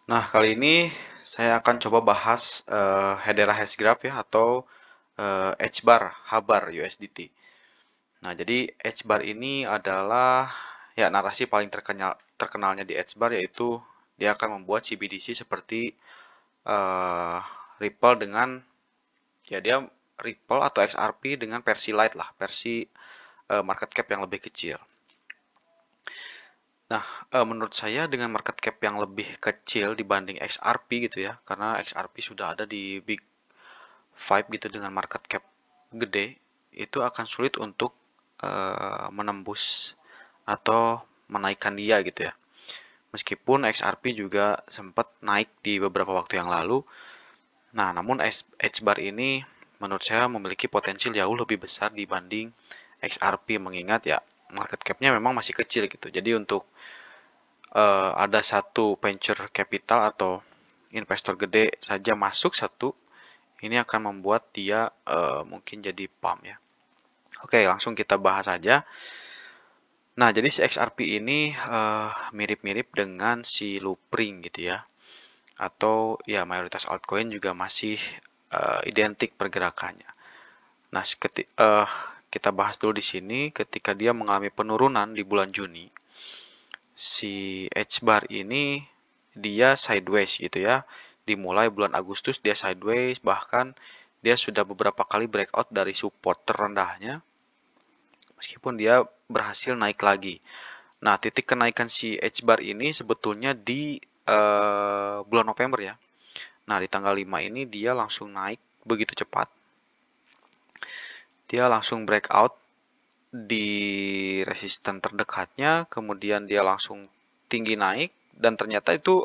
Nah, kali ini saya akan coba bahas Hedera Hashgraph ya atau H-bar, H-bar USDT. Nah, jadi H-bar ini adalah ya narasi paling terkenalnya di H-bar yaitu dia akan membuat CBDC seperti eh, Ripple dengan ya dia Ripple atau XRP dengan versi light lah, versi market cap yang lebih kecil. Nah, menurut saya dengan market cap yang lebih kecil dibanding XRP gitu ya, karena XRP sudah ada di Big Five gitu dengan market cap gede, itu akan sulit untuk menembus atau menaikkan dia gitu ya. Meskipun XRP juga sempat naik di beberapa waktu yang lalu. Nah, namun H-bar ini menurut saya memiliki potensi jauh lebih besar dibanding XRP mengingat ya market cap-nya memang masih kecil gitu. Jadi untuk ada satu venture capital atau investor gede saja masuk satu, ini akan membuat dia mungkin jadi pump ya. Oke, langsung kita bahas aja. Nah, jadi si XRP ini mirip-mirip dengan si Loopring gitu ya. Atau ya mayoritas altcoin juga masih identik pergerakannya. Nah, kita bahas dulu di sini ketika dia mengalami penurunan di bulan Juni, si H-bar ini dia sideways gitu ya. Dimulai bulan Agustus dia sideways, bahkan dia sudah beberapa kali breakout dari support terendahnya, meskipun dia berhasil naik lagi. Nah, titik kenaikan si H-bar ini sebetulnya di bulan November ya. Nah, di tanggal 5 ini dia langsung naik begitu cepat. Dia langsung breakout di resisten terdekatnya, kemudian dia langsung tinggi naik, dan ternyata itu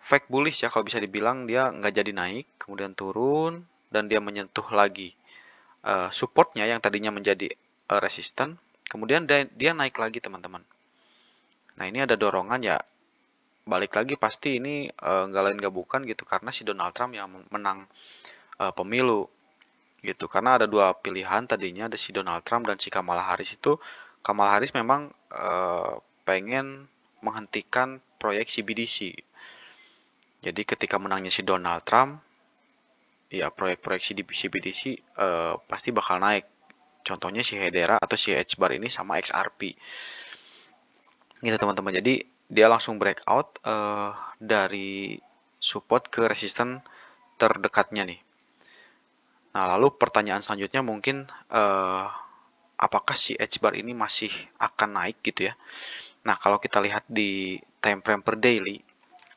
fake bullish ya kalau bisa dibilang, dia nggak jadi naik, kemudian turun, dan dia menyentuh lagi supportnya yang tadinya menjadi resisten, kemudian dia naik lagi teman-teman. Nah, ini ada dorongan ya, balik lagi pasti ini nggak lain nggak bukan gitu, karena si Donald Trump yang menang pemilu gitu. Karena ada dua pilihan tadinya, ada si Donald Trump dan si Kamala Harris. Itu Kamala Harris memang pengen menghentikan proyek CBDC. Jadi ketika menangnya si Donald Trump, ya proyek-proyek CBDC pasti bakal naik. Contohnya si Hedera atau si H-bar ini sama XRP. Gitu teman-teman. Jadi dia langsung breakout dari support ke resisten terdekatnya nih. Nah, lalu pertanyaan selanjutnya mungkin apakah si H-bar ini masih akan naik gitu ya. Nah, kalau kita lihat di time frame per daily,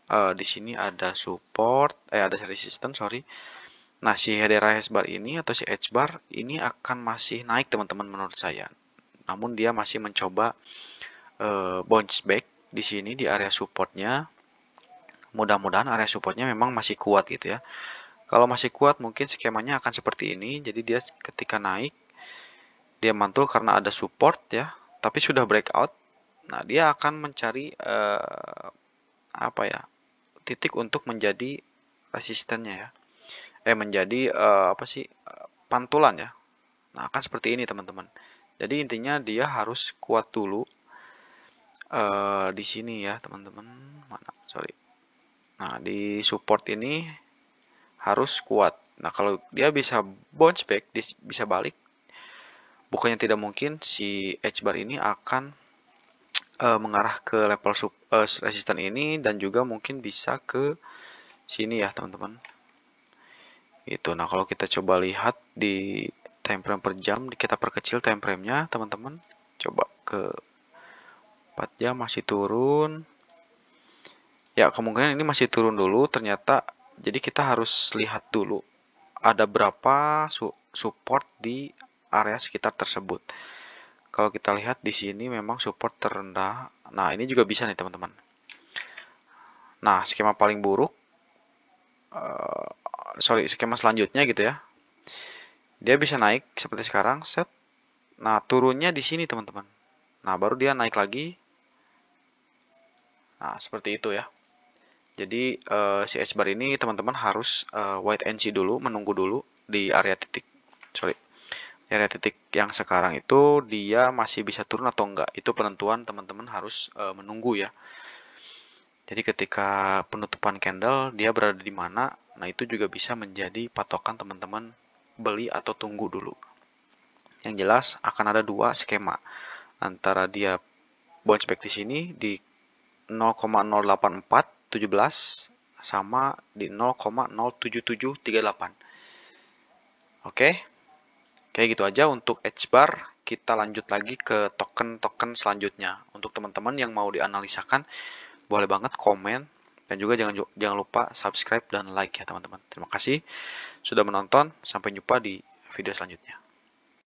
di sini ada support, ada resistance, sorry. Nah, si Hedera H-bar ini atau si H-bar ini akan masih naik teman-teman menurut saya. Namun dia masih mencoba bounce back di sini di area supportnya. Mudah-mudahan area supportnya memang masih kuat gitu ya. Kalau masih kuat mungkin skemanya akan seperti ini. Jadi dia ketika naik dia mantul karena ada support ya, tapi sudah breakout. Nah, dia akan mencari apa ya? Titik untuk menjadi resistennya ya. Menjadi apa sih? Pantulan ya. Nah, akan seperti ini teman-teman. Jadi intinya dia harus kuat dulu di sini ya, teman-teman. Mana? Sorry. Nah, di support ini harus kuat. Nah, kalau dia bisa bounce back, bisa balik, bukannya tidak mungkin si H-bar ini akan mengarah ke level resisten ini dan juga mungkin bisa ke sini ya teman-teman. Itu. Nah, kalau kita coba lihat di time frame per jam, kita perkecil time frame-nya teman-teman. Coba ke 4 jam masih turun. Ya, kemungkinan ini masih turun dulu ternyata. Jadi kita harus lihat dulu ada berapa support di area sekitar tersebut. Kalau kita lihat di sini memang support terendah. Nah, ini juga bisa nih teman-teman. Nah, skema paling buruk, skema selanjutnya gitu ya. Dia bisa naik seperti sekarang, set. Nah, turunnya di sini teman-teman. Nah, baru dia naik lagi. Nah, seperti itu ya. Jadi si H-bar ini teman-teman harus wait and see dulu, menunggu dulu di area titik. Sorry. Di area titik yang sekarang itu dia masih bisa turun atau enggak. Itu penentuan teman-teman harus menunggu ya. Jadi ketika penutupan candle dia berada di mana, nah itu juga bisa menjadi patokan teman-teman beli atau tunggu dulu. Yang jelas akan ada dua skema, antara dia bounce back di sini di 0,08417 sama di 0,07738. Oke, kayak gitu aja untuk H-bar. Kita lanjut lagi ke token-token selanjutnya. Untuk teman-teman yang mau dianalisakan, boleh banget komen, dan juga jangan lupa subscribe dan like ya teman-teman. Terima kasih sudah menonton, sampai jumpa di video selanjutnya.